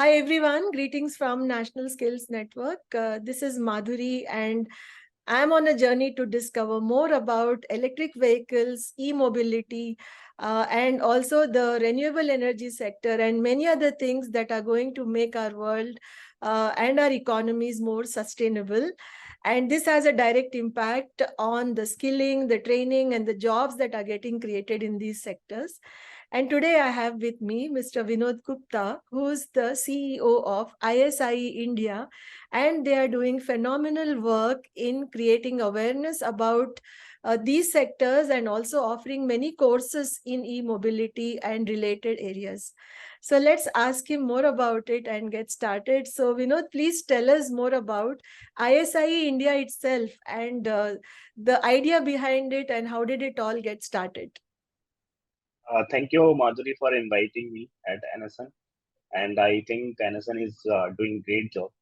Hi everyone, greetings from National Skills Network. This is Madhuri and I'm on a journey to discover more about electric vehicles, e-mobility, and also the renewable energy sector and many other things that are going to make our world and our economies more sustainable. And this has a direct impact on the skilling, the training, and the jobs that are getting created in these sectors. And today I have with me Mr. Vinod Gupta, who's the CEO of ISIE India, and they are doing phenomenal work in creating awareness about these sectors and also offering many courses in e-mobility and related areas. So let's ask him more about it and get started. So Vinod, please tell us more about ISIE India itself and the idea behind it and how did it all get started? Thank you, Madhuri, for inviting me at NSN. And I think NSN is doing great job.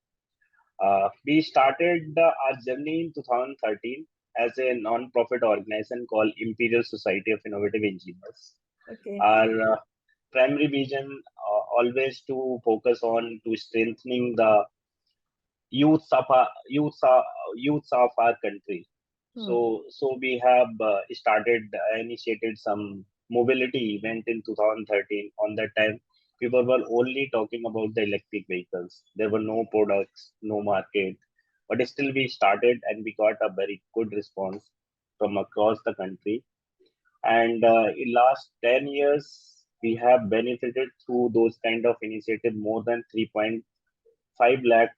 We started our journey in 2013 as a non-profit organization called Imperial Society of Innovative Engineers. Okay. Our primary vision always to focus on to strengthening the youth of our, youth of our country. Hmm. So we have initiated some mobility event in 2013. On that time, people were only talking about the electric vehicles. There were no products, no market, but still we started and we got a very good response from across the country. And in last 10 years, we have benefited through those kind of initiative more than 3.5 lakh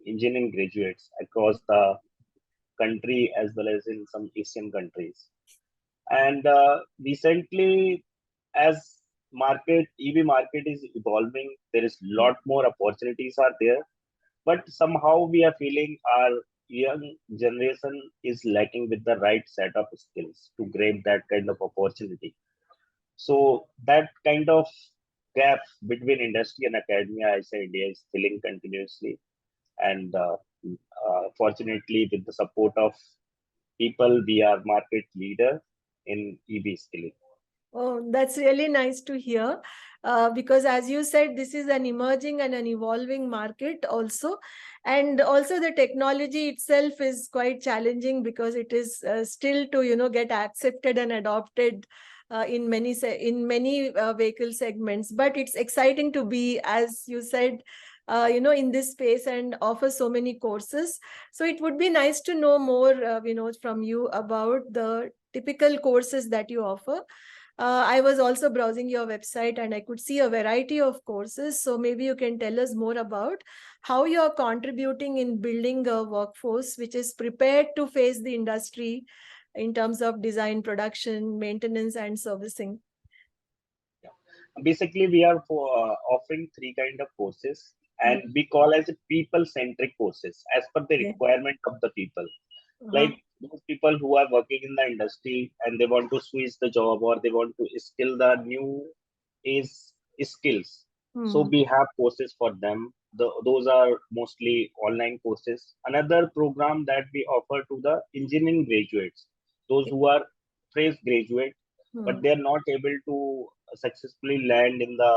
engineering graduates across the country as well as in some Asian countries. And recently, as EV market is evolving, there is lot more opportunities are there, but somehow we are feeling our young generation is lacking with the right set of skills to grab that kind of opportunity. So that kind of gap between industry and academia, I say India is filling continuously. And fortunately, with the support of people, we are market leader in EV skilling. Oh, that's really nice to hear. Because as you said, this is an emerging and an evolving market also. And also the technology itself is quite challenging because it is still to, get accepted and adopted in many vehicle segments. But it's exciting to be, as you said, in this space and offer so many courses. So it would be nice to know more, from you about the typical courses that you offer. I was also browsing your website and I could see a variety of courses. So maybe you can tell us more about how you're contributing in building a workforce which is prepared to face the industry in terms of design, production, maintenance, and servicing. Yeah. Basically, we are offering three kind of courses, and Mm. we call as people-centric courses as per the Okay. requirement of the people. Uh-huh. Like those people who are working in the industry and they want to switch the job or they want to skill the new is skills. So Hmm. we have courses for them. Those are mostly online courses. Another program that we offer to the engineering graduates, those who are fresh graduate, but Hmm. they are not able to successfully land in the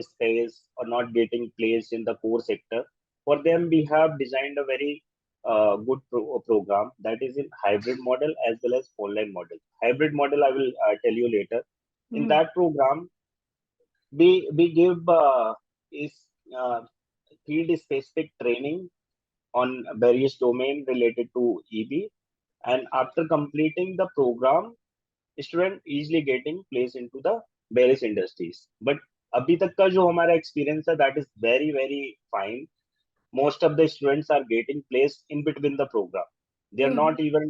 space or not getting placed in the core sector. For them, we have designed a very good program that is in hybrid model as well as online model. Hybrid model, I will tell you later. In Hmm. that program, we give is uh, field specific training on various domain related to EV, and after completing the program, student easily getting placed into the various industries. But अभी तक का जो हमारा experience है, that is very very fine. Most of the students are getting placed in between the program. They are Hmm. not even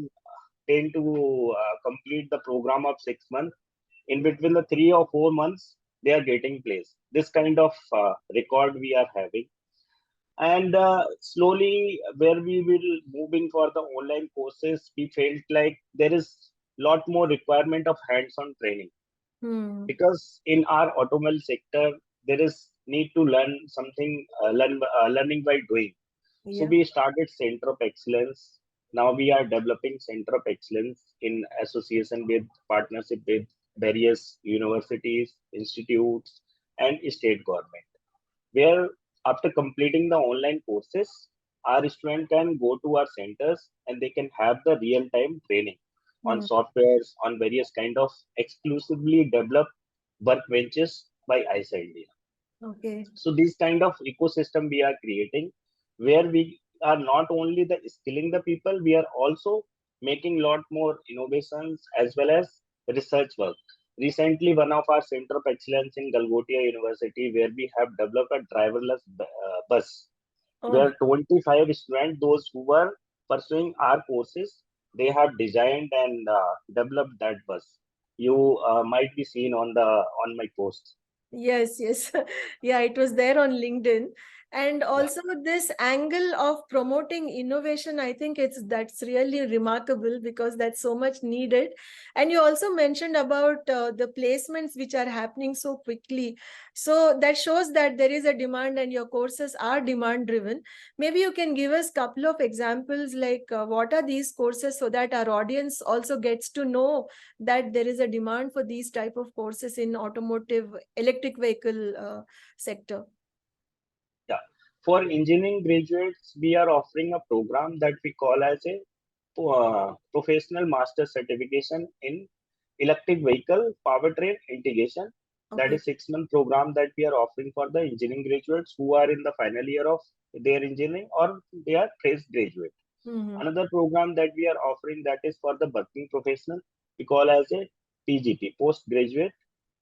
tend to complete the program of 6 months. In between the 3 or 4 months, they are getting placed. This kind of record we are having. And slowly, where we will moving for the online courses, we felt like there is lot more requirement of hands-on training, Hmm. because in our automobile sector there is need to learn something, learning by doing. So Yeah. we started Center of Excellence. Now we are developing Center of Excellence in association with partnership with various universities, institutes, and state government, where After completing the online courses, our student can go to our centers and they can have the real-time training on Hmm. softwares, on various kind of exclusively developed workbenches by ISA India. Okay. So this kind of ecosystem we are creating, where we are not only the skilling the people, we are also making lot more innovations as well as research work. Recently, one of our center of excellence in Galgotia University, where we have developed a driverless bus, Oh, where 25 students, those who were pursuing our courses, they have designed and developed that bus. You might be seen on the on my posts. yes, yes. Yeah, it was there on LinkedIn. And Yeah. also this angle of promoting innovation, I think that's really remarkable because that's so much needed. And you also mentioned about the placements which are happening so quickly. So that shows that there is a demand and your courses are demand driven. Maybe you can give us couple of examples like what are these courses so that our audience also gets to know that there is a demand for these type of courses in automotive electric vehicle sector. Yeah. For engineering graduates, we are offering a program that we call as a professional master certification in electric vehicle powertrain integration. That Okay. is 6 month program that we are offering for the engineering graduates who are in the final year of their engineering or they are fresh graduate. Mm-hmm. Another program that we are offering that is for the working professional. We call as a PGP, postgraduate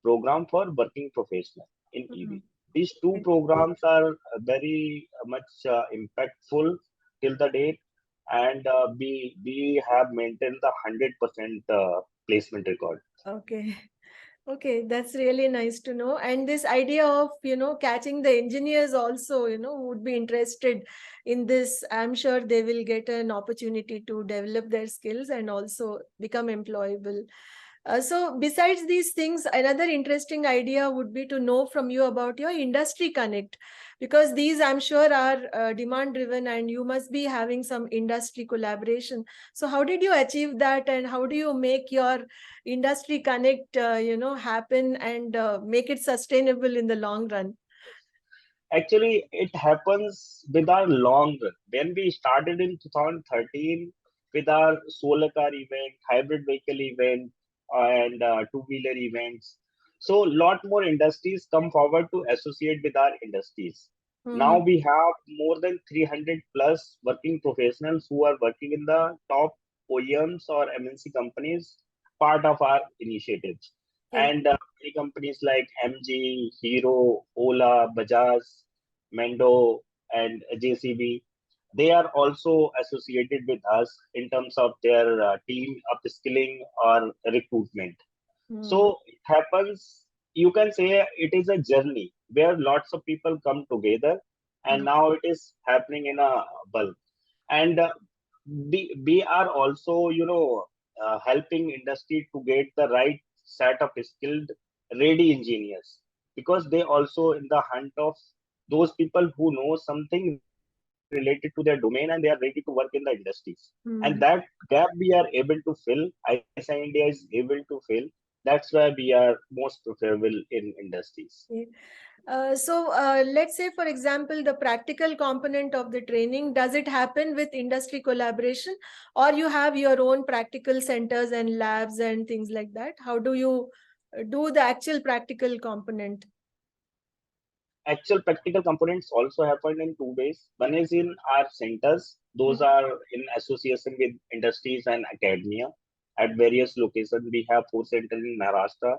program for working professional in Mm-hmm. EV. These two programs are very much impactful till the date, and we have maintained the 100% placement record. Okay. Okay, that's really nice to know. And this idea of, catching the engineers also, who would be interested in this, I'm sure they will get an opportunity to develop their skills and also become employable. So besides these things, another interesting idea would be to know from you about your industry connect, because these I'm sure are demand driven and you must be having some industry collaboration. So how did you achieve that and how do you make your industry connect, happen and make it sustainable in the long run? Actually, it happens with our long run. When we started in 2013 with our solar car event, hybrid vehicle event, and two-wheeler events, so lot more industries come forward to associate with our industries. Now Mm-hmm. we have more than 300 plus working professionals who are working in the top OEMs or MNC companies, part of our initiatives. Okay. And many companies like MG, Hero, Ola, Bajaj, Mendo, and JCB, they are also associated with us in terms of their team upskilling or recruitment. Mm-hmm. So it happens, you can say it is a journey where lots of people come together, and now it is happening in a bulk. And we are also, helping industry to get the right set of skilled, ready engineers because they also in the hunt of those people who know something related to their domain and they are ready to work in the industries. And that Mm-hmm. gap we are able to fill. ISI India is able to fill. That's why we are most preferable in industries. So let's say, for example, the practical component of the training, does it happen with industry collaboration or you have your own practical centers and labs and things like that? How do you do the actual practical component? Actual practical components also happen in two ways. One is in our centers; those Mhm. are in association with industries and academia at various locations. We have 4 centers in Maharashtra,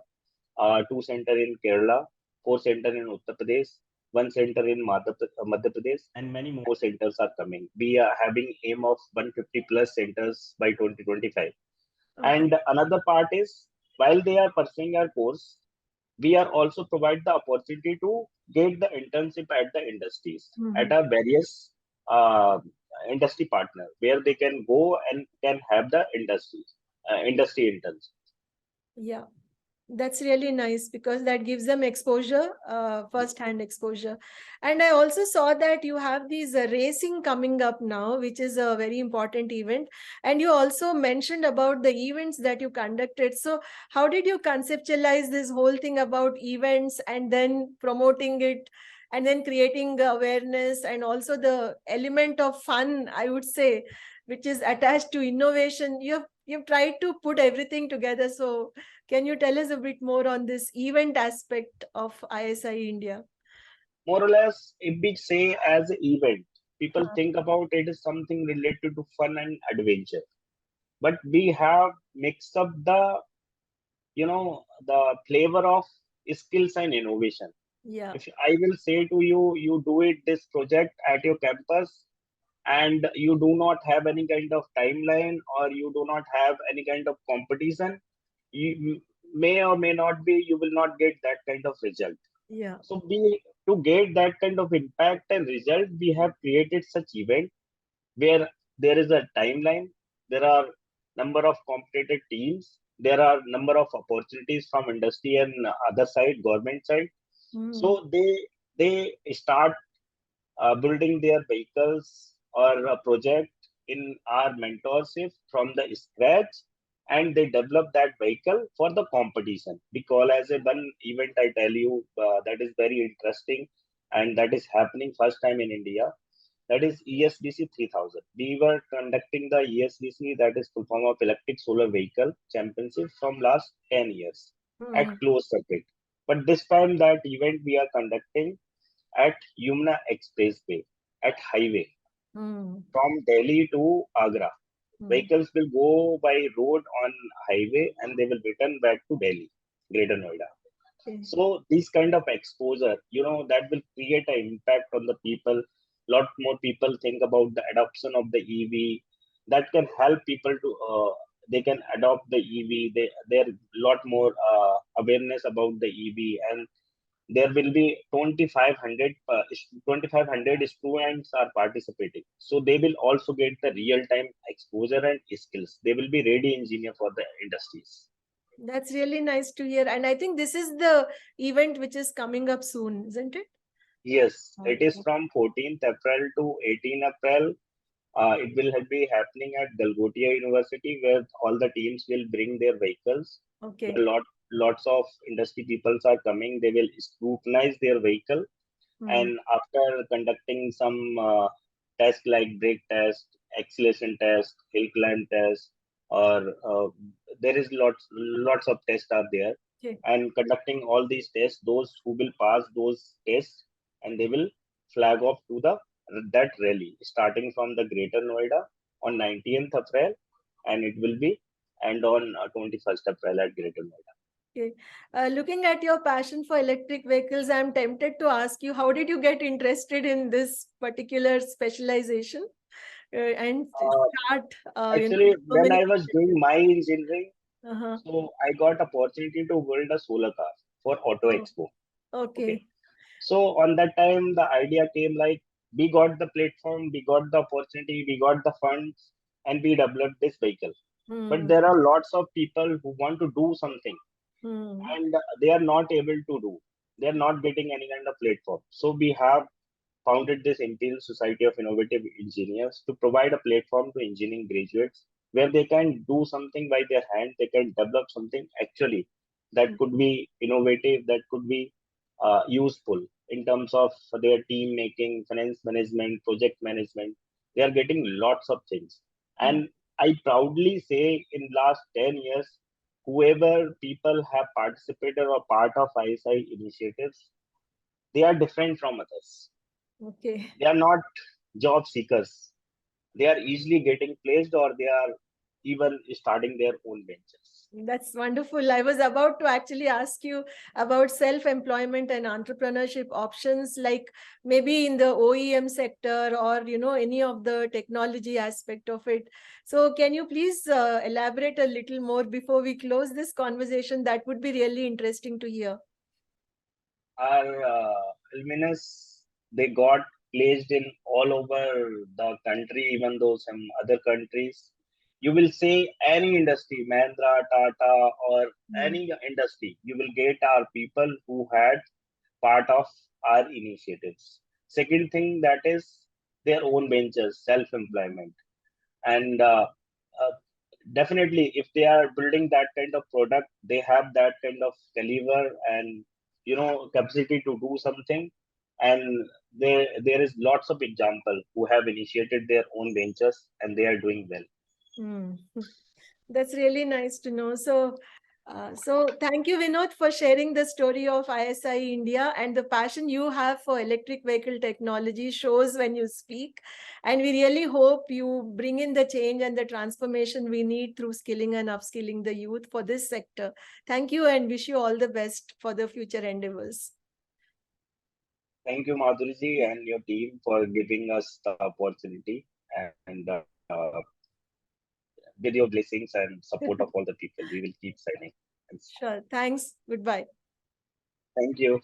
2 centers in Kerala, 4 centers in Uttar Pradesh, 1 center in Madhya Pradesh, and many more centers are coming. We are having aim of 150 plus centers by 2025. Okay. And another part is while they are pursuing our course, we are also provide the opportunity to get the internship at the industries at Mhm. our various uh, industry partner where they can go and can have the industry interns. Yeah. That's really nice because that gives them exposure, first-hand exposure. And I also saw that you have these racing coming up now, which is a very important event. And you also mentioned about the events that you conducted. So how did you conceptualize this whole thing about events and then promoting it? and then creating awareness and also the element of fun, I would say, which is attached to innovation. You've tried to put everything together. So can you tell us a bit more on this event aspect of ISI India? More or less, if we say as an event, people Uh, think about it as something related to fun and adventure. But we have mixed up the flavor of skills and innovation. yeah. If I will say to you, you do it this project at your campus and you do not have any kind of timeline or you do not have any kind of competition, you may or may not be, you will not get that kind of result. Yeah. So we to get that kind of impact and result, we have created such event where there is a timeline, there are number of competitive teams, there are number of opportunities from industry and other side, government side. Mm. So they start building their vehicles or a project in our mentorship from the scratch, and they develop that vehicle for the competition. We call as a one event, I tell you, that is very interesting, and that is happening first time in India. That is ESVC 3000. We were conducting the ESVC, that is full form of Electric Solar Vehicle Championship, from last 10 years at Mm. closed circuit. But this time that event we are conducting at Yumna Expressway, at highway Mm. from Delhi to Agra. Mm. Vehicles will go by road on highway and they will return back to Delhi, Greater Noida. Okay. So this kind of exposure, that will create an impact on the people. Lot more people think about the adoption of the EV. That can help people to they can adopt the EV. There lot more awareness about the EV, and there will be 2500 students are participating, so they will also get the real time exposure and skills. They will be ready engineer for the industries. That's really nice to hear. And I think this is the event which is coming up soon, isn't it? Yes, it is Okay. from 14th April to 18 April. It will be happening at Galgotia University, where all the teams will bring their vehicles. Okay. Where lots of industry peoples are coming. They will scrutinize their vehicle, Mm. and after conducting some tests like brake test, acceleration test, hill climb test, or there is lots of tests are there, Okay. and conducting all these tests, those who will pass those tests, and they will flag off to the that rally starting from the Greater Noida on 19th April, and it will be end on 21st April at Greater Noida. Okay. Looking at your passion for electric vehicles, I'm tempted to ask you, how did you get interested in this particular specialization and Uh, start, Actually, so when many I was doing projects? my engineering, Uh-huh. so I got opportunity to build a solar car for Auto Oh, Expo. Okay. okay. So on that time, the idea came like we got the platform, we got the opportunity, we got the funds, and we developed this vehicle. But Hmm. there are lots of people who want to do something Hmm. and they are not able to do. They are not getting any kind of platform. So we have founded this Imperial Society of Innovative Engineers to provide a platform to engineering graduates where they can do something by their hand, they can develop something actually that could be innovative, that could be useful in terms of their team making, finance management, project management. They are getting lots of things. Hmm. And I proudly say in last 10 years, whoever people have participated or part of ISI initiatives, they are different from others. Okay. They are not job seekers. They are easily getting placed or they are even starting their own ventures. That's wonderful. I was about to actually ask you about self-employment and entrepreneurship options, like maybe in the OEM sector or, any of the technology aspect of it. So can you please elaborate a little more before we close this conversation? That would be really interesting to hear. Our alumnus, they got placed in all over the country, even though some other countries. You will say any industry, Mahindra, Tata, or Hmm. any industry, you will get our people who had part of our initiatives. Second thing, that is their own ventures, self-employment. And uh, definitely, if they are building that kind of product, they have that kind of caliber and capacity to do something. And there is lots of example who have initiated their own ventures and they are doing well. Hmm. That's really nice to know. So thank you, Vinod, for sharing the story of ISI India, and the passion you have for electric vehicle technology shows when you speak. And we really hope you bring in the change and the transformation we need through skilling and upskilling the youth for this sector. Thank you, and wish you all the best for the future endeavors. Thank you, Madhuriji, and your team for giving us the opportunity. And with your blessings and support of all the people, we will keep signing. Sure. Thanks. Goodbye. Thank you.